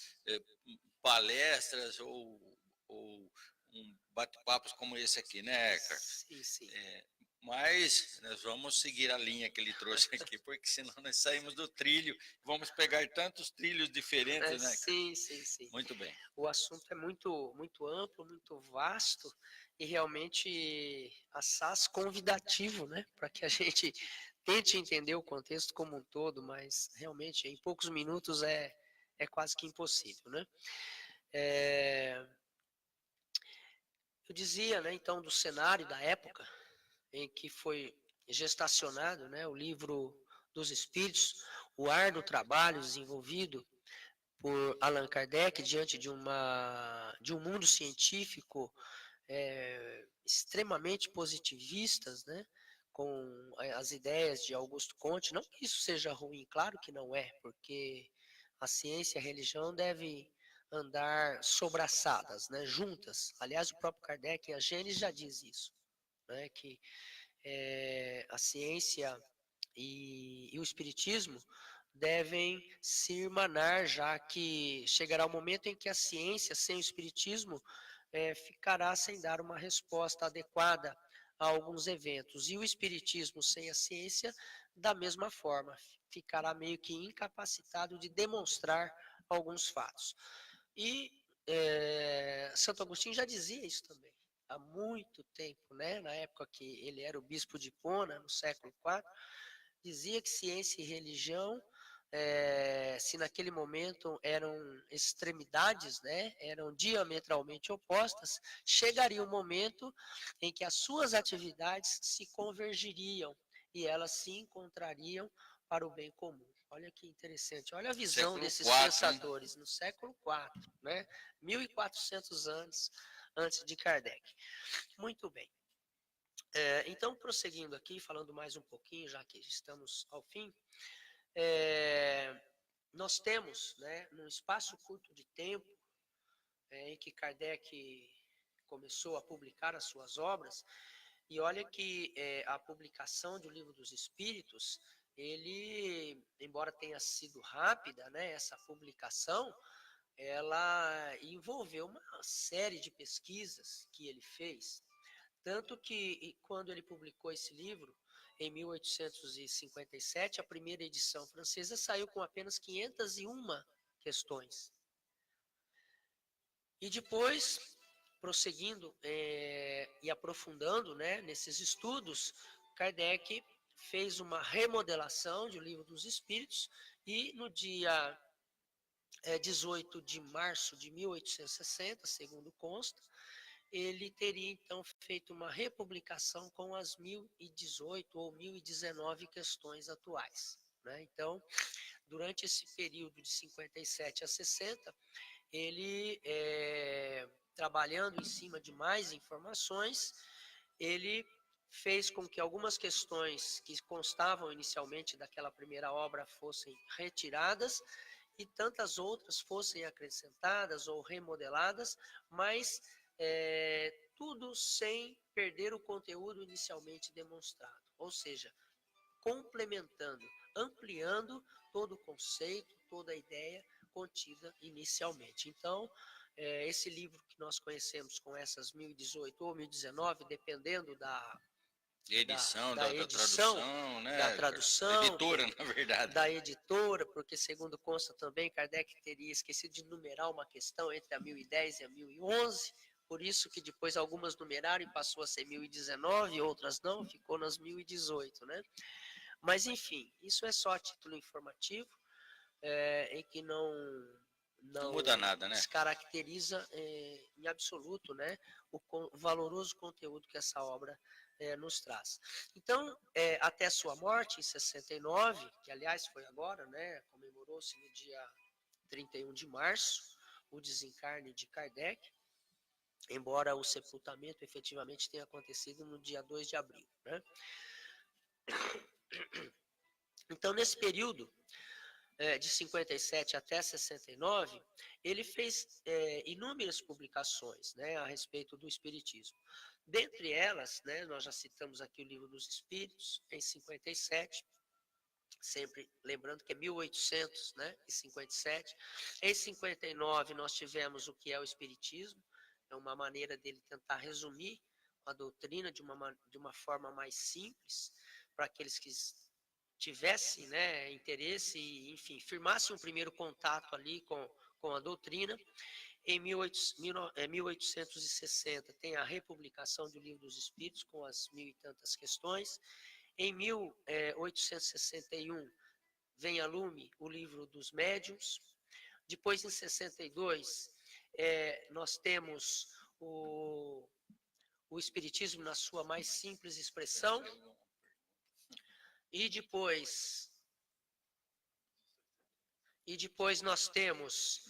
[SPEAKER 1] palestras ou bate-papos como esse aqui, né, Carlos?
[SPEAKER 2] Sim, sim.
[SPEAKER 1] Mas nós vamos seguir a linha que ele trouxe aqui, porque senão nós saímos do trilho, vamos pegar tantos trilhos diferentes, né?
[SPEAKER 2] Sim, sim, sim.
[SPEAKER 1] Muito bem.
[SPEAKER 2] O assunto é muito, muito amplo, muito vasto e realmente assaz convidativo, né? Para que a gente tente entender o contexto como um todo, mas realmente em poucos minutos é quase que impossível, né? Eu dizia, né, então, do cenário da época em que foi gestacionado, né, o Livro dos Espíritos, o árduo trabalho desenvolvido por Allan Kardec diante de um mundo científico extremamente positivistas, né, com as ideias de Augusto Comte. Não que isso seja ruim, claro que não é, porque a ciência e a religião devem andar sobraçadas, né, juntas. Aliás, o próprio Kardec, em A Gênese, já diz isso, né, que a ciência e o espiritismo devem se irmanar, já que chegará o momento em que a ciência, sem o espiritismo, ficará sem dar uma resposta adequada a alguns eventos. E o espiritismo sem a ciência, da mesma forma, ficará meio que incapacitado de demonstrar alguns fatos. E Santo Agostinho já dizia isso também, há muito tempo, né? Na época que ele era o bispo de Hipona, no século IV, dizia que ciência e religião, se naquele momento eram extremidades, né, eram diametralmente opostas, chegaria um momento em que as suas atividades se convergiriam e elas se encontrariam para o bem comum. Olha que interessante. Olha a visão
[SPEAKER 1] Século
[SPEAKER 2] desses
[SPEAKER 1] IV, hein?
[SPEAKER 2] pensadores no século IV, né? 1400 anos antes de Kardec. Muito bem. Então, prosseguindo aqui, falando mais um pouquinho, já que estamos ao fim, nós temos, né, num espaço curto de tempo, em que Kardec começou a publicar as suas obras, e olha que a publicação do Livro dos Espíritos, ele, embora tenha sido rápida, né, essa publicação, ela envolveu uma série de pesquisas que ele fez, tanto que quando ele publicou esse livro, em 1857, a primeira edição francesa saiu com apenas 501 questões. E depois, prosseguindo e aprofundando, né, nesses estudos, Kardec fez uma remodelação do Livro dos Espíritos e no dia 18 de março de 1860, segundo consta, ele teria então feito uma republicação com as 1018 ou 1019 questões atuais, né? Então, durante esse período de 57 a 60, ele, trabalhando em cima de mais informações, ele fez com que algumas questões que constavam inicialmente daquela primeira obra fossem retiradas e tantas outras fossem acrescentadas ou remodeladas, mas tudo sem perder o conteúdo inicialmente demonstrado, ou seja, complementando, ampliando todo o conceito, toda a ideia contida inicialmente. Então, esse livro que nós conhecemos com essas 1018 ou 1019, dependendo da
[SPEAKER 1] Edição,
[SPEAKER 2] da
[SPEAKER 1] da
[SPEAKER 2] edição,
[SPEAKER 1] tradução, né?
[SPEAKER 2] da tradução,
[SPEAKER 1] Editora, na verdade.
[SPEAKER 2] da editora, porque segundo consta também, Kardec teria esquecido de numerar uma questão entre a 1010 e a 1011, por isso que depois algumas numeraram e passou a ser 1019, outras não, ficou nas 1018, né? Mas enfim, isso é só a título informativo, em que não
[SPEAKER 1] muda nada, né?
[SPEAKER 2] descaracteriza em absoluto, né, o valoroso conteúdo que essa obra nos traz. Então, até sua morte em 69, que aliás foi agora, né, comemorou-se no dia 31 de março, o desencarne de Kardec, embora o sepultamento efetivamente tenha acontecido no dia 2 de abril, né? Então, nesse período de 57 até 69, ele fez inúmeras publicações, né, a respeito do Espiritismo. Dentre elas, né, nós já citamos aqui o Livro dos Espíritos, em 57, sempre lembrando que é 1857. Em 59, nós tivemos o que é o Espiritismo, é uma maneira dele tentar resumir a doutrina de uma forma mais simples, para aqueles que tivessem, né, interesse e, enfim, firmassem um primeiro contato ali com a doutrina. Em 1860 tem a republicação do Livro dos Espíritos com as 1000 e tantas questões. Em 1861 vem a lume o Livro dos Médiuns. Depois, em 62, nós temos o Espiritismo na sua mais simples expressão. E depois nós temos,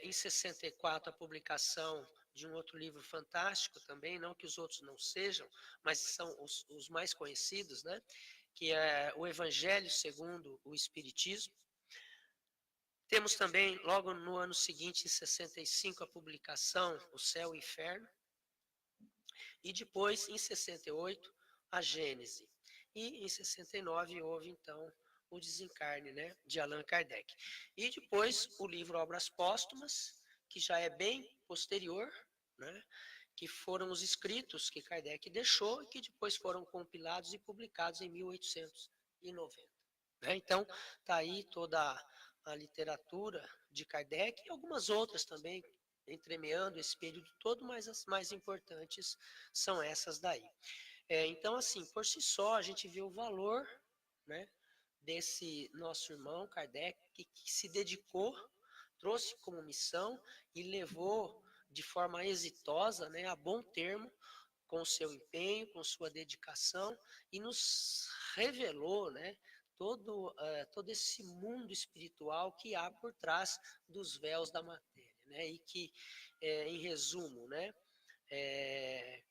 [SPEAKER 2] em 64, a publicação de um outro livro fantástico também, não que os outros não sejam, mas são os mais conhecidos, né? Que é o Evangelho segundo o Espiritismo. Temos também, logo no ano seguinte, em 65, a publicação O Céu e o Inferno. E depois, em 68, a Gênese. E em 69 houve, então, o desencarne, né, de Allan Kardec. E depois o livro Obras Póstumas, que já é bem posterior, né, que foram os escritos que Kardec deixou e que depois foram compilados e publicados em 1890. Né? Então, está aí toda a literatura de Kardec e algumas outras também, entremeando esse período todo, mas as mais importantes são essas daí. Então, assim, por si só, a gente vê o valor, né, desse nosso irmão Kardec, que se dedicou, trouxe como missão e levou de forma exitosa, né, a bom termo, com seu empenho, com sua dedicação, e nos revelou, né, todo esse mundo espiritual que há por trás dos véus da matéria, né? E que, em resumo, né,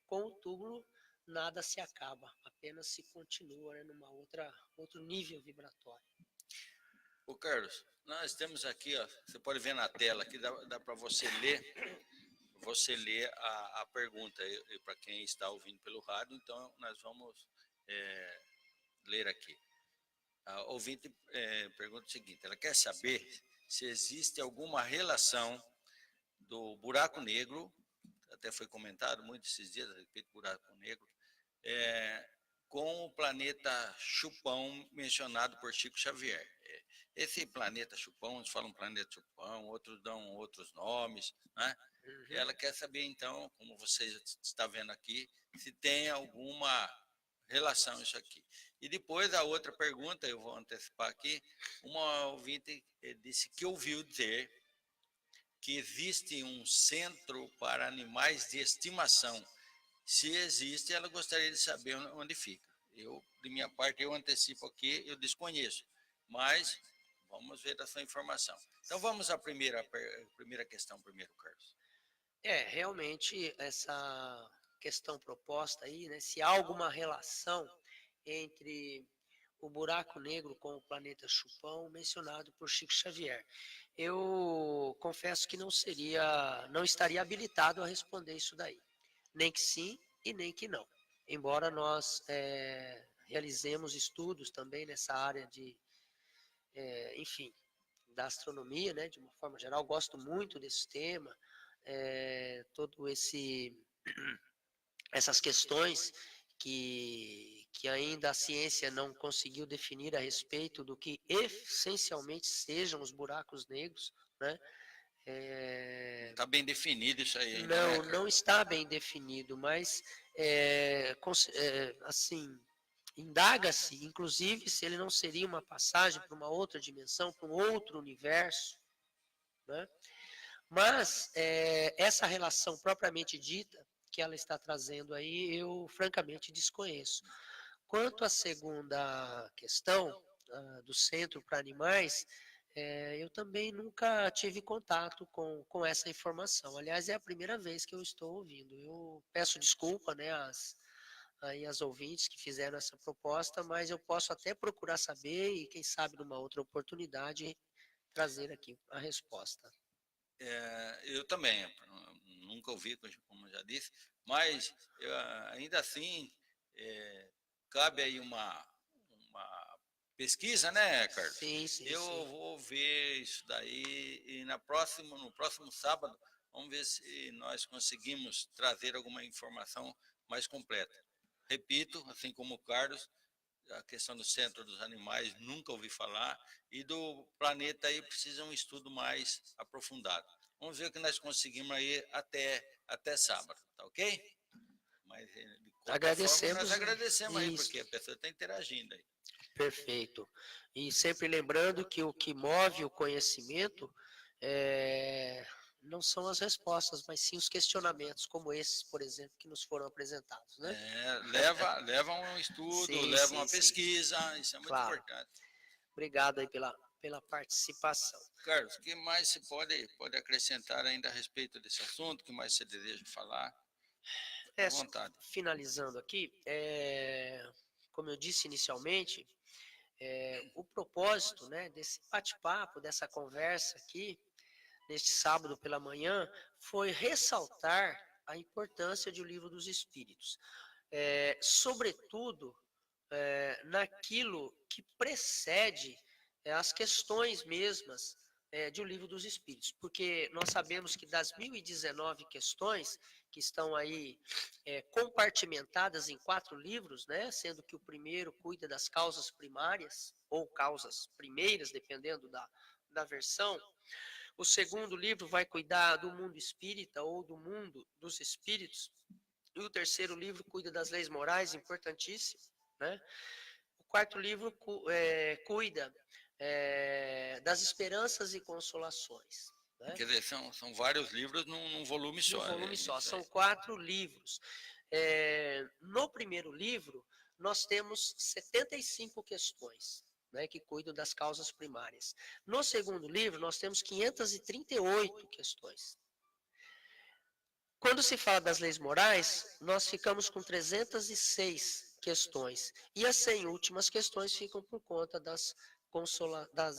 [SPEAKER 2] com o túmulo nada se acaba, apenas se continua, né, outro nível vibratório.
[SPEAKER 1] Ô Carlos, nós temos aqui, ó, você pode ver na tela aqui, dá para você ler a pergunta para quem está ouvindo pelo rádio, então nós vamos ler aqui. A ouvinte pergunta o seguinte, ela quer saber se existe alguma relação do buraco negro, até foi comentado muito esses dias a respeito do buraco negro, com o planeta Chupão mencionado por Chico Xavier. Esse planeta Chupão, uns falam planeta Chupão, outros dão outros nomes, né?
[SPEAKER 2] Uhum.
[SPEAKER 1] Ela quer saber, então, como você está vendo aqui, se tem alguma relação isso aqui. E depois a outra pergunta, eu vou antecipar aqui, uma ouvinte disse que ouviu dizer que existe um centro para animais de estimação. Se existe, ela gostaria de saber onde fica. Eu, de minha parte, eu antecipo aqui, eu desconheço, mas vamos ver a sua informação. Então vamos à primeira questão primeiro, Carlos.
[SPEAKER 2] Realmente essa questão proposta aí, né, se há alguma relação entre o buraco negro com o planeta Chupão mencionado por Chico Xavier. Eu confesso que não estaria habilitado a responder isso daí. Nem que sim e nem que não. Embora nós realizemos estudos também nessa área de, enfim, da astronomia, né, de uma forma geral, gosto muito desse tema, todo essas questões que ainda a ciência não conseguiu definir a respeito do que essencialmente sejam os buracos negros, né?
[SPEAKER 1] Está bem definido isso aí,
[SPEAKER 2] Não,
[SPEAKER 1] né,
[SPEAKER 2] não está bem definido, mas assim, indaga-se, inclusive, se ele não seria uma passagem para uma outra dimensão, para um outro universo, né? Mas essa relação propriamente dita que ela está trazendo aí, eu francamente desconheço. Quanto à segunda questão, do centro para animais, eu também nunca tive contato com essa informação. Aliás, é a primeira vez que eu estou ouvindo. Eu peço desculpa, né, às ouvintes que fizeram essa proposta, mas eu posso até procurar saber e, quem sabe, numa outra oportunidade, trazer aqui a resposta.
[SPEAKER 1] Eu também, nunca ouvi, como eu já disse, mas ainda assim cabe aí uma pesquisa, né, Carlos?
[SPEAKER 2] Sim.
[SPEAKER 1] Eu vou ver isso daí e no próximo sábado, vamos ver se nós conseguimos trazer alguma informação mais completa. Repito, assim como o Carlos, a questão do centro dos animais, nunca ouvi falar, e do planeta aí precisa um estudo mais aprofundado. Vamos ver o que nós conseguimos aí até sábado, tá ok? Mas, de qualquer forma, nós agradecemos aí, porque a pessoa está interagindo aí.
[SPEAKER 2] Perfeito. E sempre lembrando que o que move o conhecimento não são as respostas, mas sim os questionamentos, como esses, por exemplo, que nos foram apresentados, né?
[SPEAKER 1] Leva um estudo, leva uma pesquisa, isso é muito importante.
[SPEAKER 2] Obrigado aí pela participação.
[SPEAKER 1] Carlos, o que mais se pode acrescentar ainda a respeito desse assunto? O que mais você deseja falar? À vontade.
[SPEAKER 2] Finalizando aqui, como eu disse inicialmente, o propósito, né, desse bate-papo, dessa conversa aqui, neste sábado pela manhã, foi ressaltar a importância de O Livro dos Espíritos. Sobretudo, naquilo que precede as questões mesmas de O Livro dos Espíritos, porque nós sabemos que das 1019 questões que estão aí compartimentadas em 4 livros, né, sendo que o primeiro cuida das causas primárias, ou causas primeiras, dependendo da versão, o segundo livro vai cuidar do mundo espírita ou do mundo dos espíritos, e o terceiro livro cuida das leis morais, importantíssimo, né? O quarto livro cuida das esperanças e consolações. Né?
[SPEAKER 1] Quer dizer, são vários livros num volume só.
[SPEAKER 2] Num volume só, são 4 livros. No primeiro livro, nós temos 75 questões. né, que cuidam das causas primárias. No segundo livro, nós temos 538 questões. Quando se fala das leis morais, nós ficamos com 306 questões. E as 100 últimas questões ficam por conta das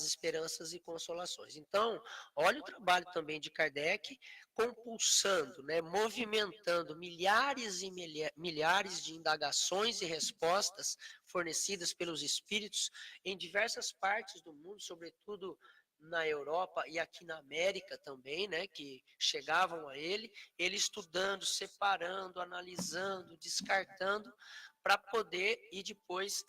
[SPEAKER 2] esperanças e consolações. Então, olha o trabalho também de Kardec, compulsando, né, movimentando milhares e milhares de indagações e respostas fornecidas pelos espíritos em diversas partes do mundo, sobretudo na Europa e aqui na América também, né, que chegavam a ele estudando, separando, analisando, descartando, para poder ir depois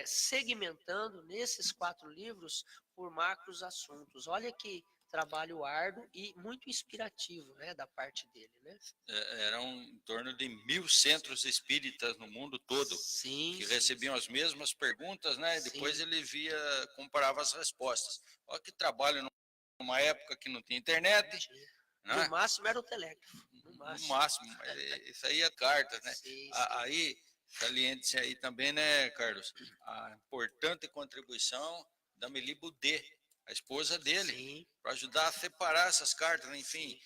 [SPEAKER 2] segmentando nesses 4 livros por macros assuntos. Olha que trabalho árduo e muito inspirativo, né, da parte dele, né?
[SPEAKER 1] Eram em torno de 1.000 centros espíritas no mundo todo,
[SPEAKER 2] Sim,
[SPEAKER 1] que
[SPEAKER 2] sim,
[SPEAKER 1] recebiam as mesmas perguntas, né? E depois
[SPEAKER 2] sim.
[SPEAKER 1] ele comparava as respostas. Olha que trabalho numa época que não tinha internet,
[SPEAKER 2] No
[SPEAKER 1] né?
[SPEAKER 2] máximo era o telégrafo. No
[SPEAKER 1] No
[SPEAKER 2] máximo.
[SPEAKER 1] máximo, isso aí é cartas, né?
[SPEAKER 2] Sim, sim.
[SPEAKER 1] Aí, saliente-se aí também, né, Carlos, a importante contribuição da Meli Boudet, a esposa dele, para ajudar a separar essas cartas, né? Enfim.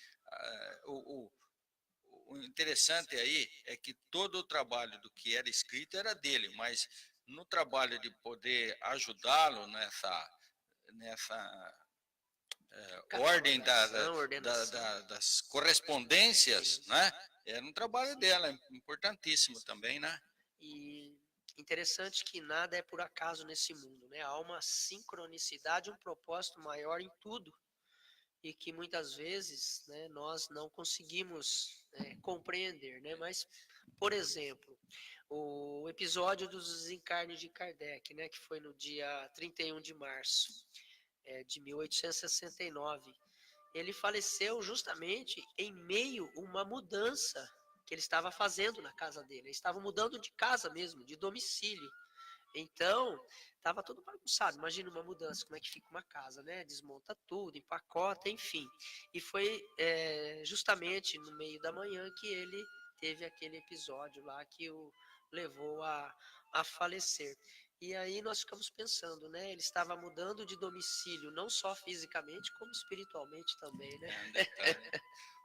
[SPEAKER 1] O interessante aí é que todo o trabalho do que era escrito era dele, mas no trabalho de poder ajudá-lo nessa ordem das correspondências, né? Era um trabalho dela, importantíssimo também, né?
[SPEAKER 2] E interessante que nada é por acaso nesse mundo, né? Há uma sincronicidade, um propósito maior em tudo e que muitas vezes, né, nós não conseguimos compreender, né? Mas, por exemplo, o episódio dos desencarnes de Kardec, né, que foi no dia 31 de março de 1869, ele faleceu justamente em meio a uma mudança que ele estava fazendo na casa dele. Ele estava mudando de casa mesmo, de domicílio. Então, estava tudo bagunçado. Imagina uma mudança, como é que fica uma casa, né? Desmonta tudo, empacota, enfim. E foi justamente no meio da manhã que ele teve aquele episódio lá que o levou a falecer. E aí nós ficamos pensando, né? Ele estava mudando de domicílio, não só fisicamente, como espiritualmente também, né?
[SPEAKER 1] É um detalhe.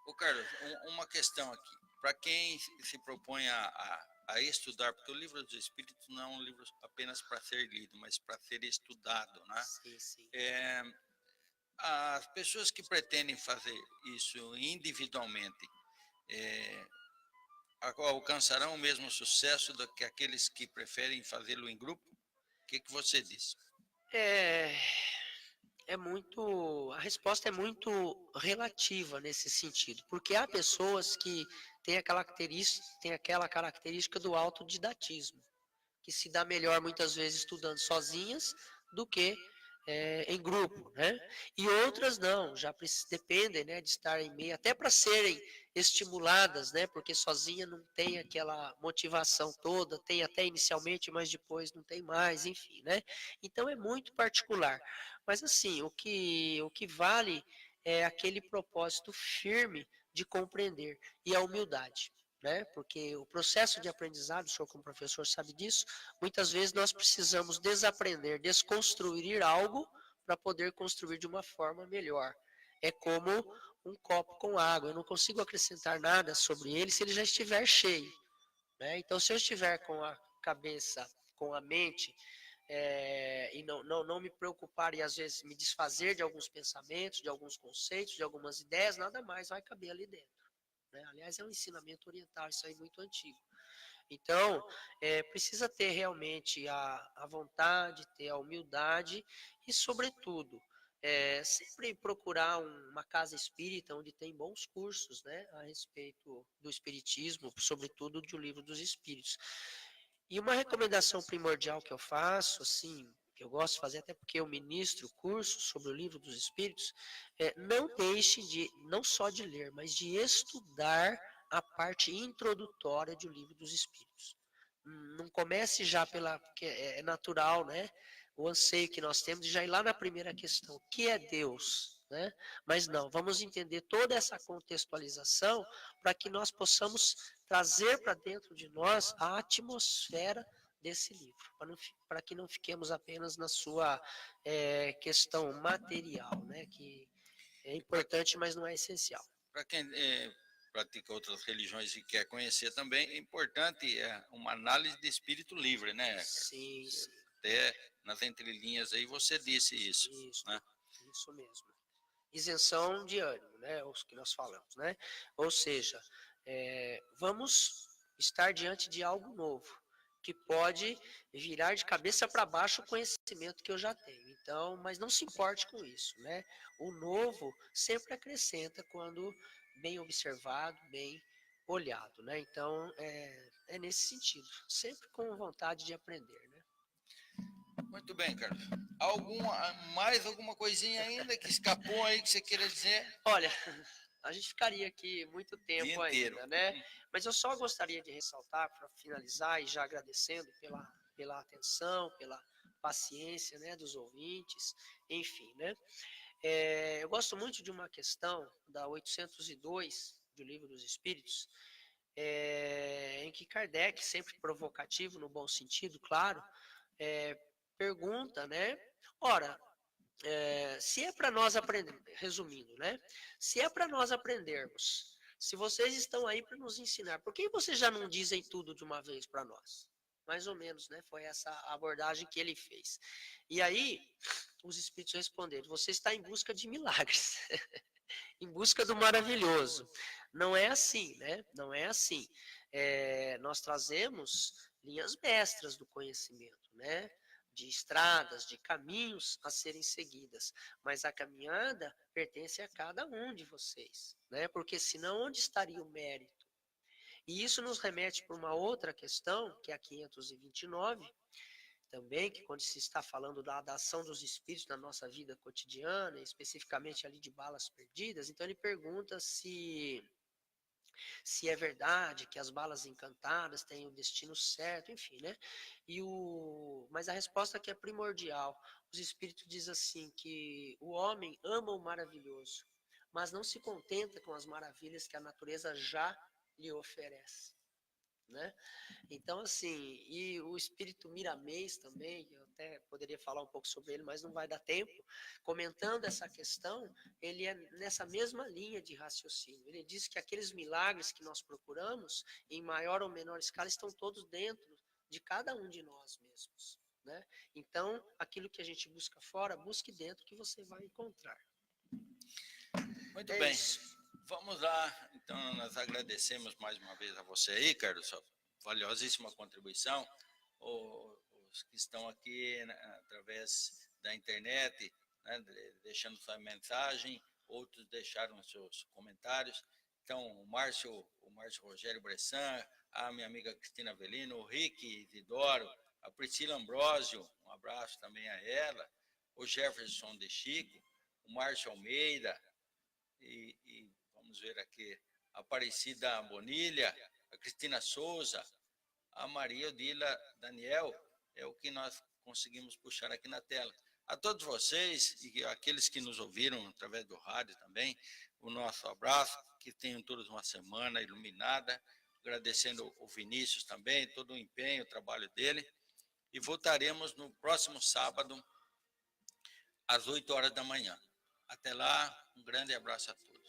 [SPEAKER 1] Ô, Carlos, uma questão aqui. Para quem se propõe a estudar, porque o livro dos Espíritos não é um livro apenas para ser lido, mas para ser estudado, né?
[SPEAKER 2] Sim, sim.
[SPEAKER 1] As pessoas que pretendem fazer isso individualmente alcançarão o mesmo sucesso do que aqueles que preferem fazê-lo em grupo? O que você diz?
[SPEAKER 2] A resposta é muito relativa nesse sentido, porque há pessoas que têm aquela característica do autodidatismo, que se dá melhor muitas vezes estudando sozinhas do que em grupo, né? E outras não, já dependem, né, de estar em meio, até para serem estimuladas, né? Porque sozinha não tem aquela motivação toda, tem até inicialmente, mas depois não tem mais, enfim, né? Então é muito particular. Mas assim, o que vale é aquele propósito firme de compreender e a humildade. Né? Porque o processo de aprendizado, o senhor como professor sabe disso, muitas vezes nós precisamos desaprender, desconstruir algo para poder construir de uma forma melhor. É como um copo com água, eu não consigo acrescentar nada sobre ele se ele já estiver cheio. Né? Então, se eu estiver com a cabeça, com a mente, e não me preocupar e às vezes me desfazer de alguns pensamentos, de alguns conceitos, de algumas ideias, nada mais vai caber ali dentro. Né? Aliás, é um ensinamento oriental, isso aí muito antigo. Então, precisa ter realmente a vontade, ter a humildade e, sobretudo, sempre procurar uma casa espírita onde tem bons cursos, né, a respeito do espiritismo, sobretudo do Livro dos Espíritos. E uma recomendação primordial que eu faço, assim, que eu gosto de fazer, até porque eu ministro cursos sobre o Livro dos Espíritos, não deixe não só de ler, mas de estudar a parte introdutória do Livro dos Espíritos. Não comece já porque é natural, né? O anseio que nós temos de já ir lá na primeira questão, o que é Deus? Né? Mas não, vamos entender toda essa contextualização para que nós possamos trazer para dentro de nós a atmosfera desse livro, para que não fiquemos apenas na sua questão material, né, que é importante, mas não é essencial.
[SPEAKER 1] Para quem pratica outras religiões e quer conhecer também, é importante uma análise de espírito livre, né?
[SPEAKER 2] Sim, sim.
[SPEAKER 1] Até nas entrelinhas aí você disse isso,
[SPEAKER 2] Isso,
[SPEAKER 1] né?
[SPEAKER 2] isso mesmo. Isenção de ânimo, né? Os que nós falamos, né? Ou seja, vamos estar diante de algo novo, que pode virar de cabeça para baixo o conhecimento que eu já tenho. Então, mas não se importe com isso, né? O novo sempre acrescenta quando bem observado, bem olhado, né? Então, é nesse sentido, sempre com vontade de aprender, né?
[SPEAKER 1] Muito bem, Carlos. Mais alguma coisinha ainda que escapou aí que você queira dizer?
[SPEAKER 2] Olha, a gente ficaria aqui muito
[SPEAKER 1] Dia
[SPEAKER 2] tempo
[SPEAKER 1] inteiro.
[SPEAKER 2] ainda, né? Mas eu só gostaria de ressaltar, para finalizar, e já agradecendo pela atenção, pela paciência, né, dos ouvintes, enfim, né? Eu gosto muito de uma questão da 802 do Livro dos Espíritos, em que Kardec, sempre provocativo, no bom sentido, claro, pergunta, né? Ora, se é para nós aprender, resumindo, né? Se é para nós aprendermos, se vocês estão aí para nos ensinar, por que vocês já não dizem tudo de uma vez para nós? Mais ou menos, né? Foi essa a abordagem que ele fez. E aí, os espíritos responderam: você está em busca de milagres, em busca do maravilhoso. Não é assim, né? Não é assim. Nós trazemos linhas mestras do conhecimento, né? De estradas, de caminhos a serem seguidas, mas a caminhada pertence a cada um de vocês, né? Porque senão onde estaria o mérito? E isso nos remete para uma outra questão, que é a 529, também, que quando se está falando da ação dos espíritos na nossa vida cotidiana, especificamente ali de balas perdidas, então ele pergunta se é verdade que as balas encantadas têm o destino certo, enfim, né? Mas a resposta aqui é primordial. Os espíritos dizem assim que o homem ama o maravilhoso, mas não se contenta com as maravilhas que a natureza já lhe oferece, né? Então, assim, e o espírito Miramês também, eu até poderia falar um pouco sobre ele, mas não vai dar tempo, comentando essa questão, ele é nessa mesma linha de raciocínio. Ele diz que aqueles milagres que nós procuramos, em maior ou menor escala, estão todos dentro de cada um de nós mesmos, né? Então, aquilo que a gente busca fora, busque dentro que você vai encontrar.
[SPEAKER 1] Muito bem. Vamos lá. Então, nós agradecemos mais uma vez a você aí, Carlos, sua valiosíssima contribuição. Os que estão aqui, né, através da internet, né, deixando sua mensagem, outros deixaram seus comentários. Então, o Márcio Rogério Bressan, a minha amiga Cristina Avelino, o Rick Isidoro, a Priscila Ambrósio, um abraço também a ela, o Jefferson de Chico, o Márcio Almeida, e vamos ver aqui, a Aparecida Bonilha, a Cristina Souza, a Maria Odila Daniel, é o que nós conseguimos puxar aqui na tela. A todos vocês e aqueles que nos ouviram através do rádio também, o nosso abraço, que tenham todos uma semana iluminada, agradecendo o Vinícius também, todo o empenho, o trabalho dele, e voltaremos no próximo sábado, às 8 horas da manhã. Até lá, um grande abraço a todos.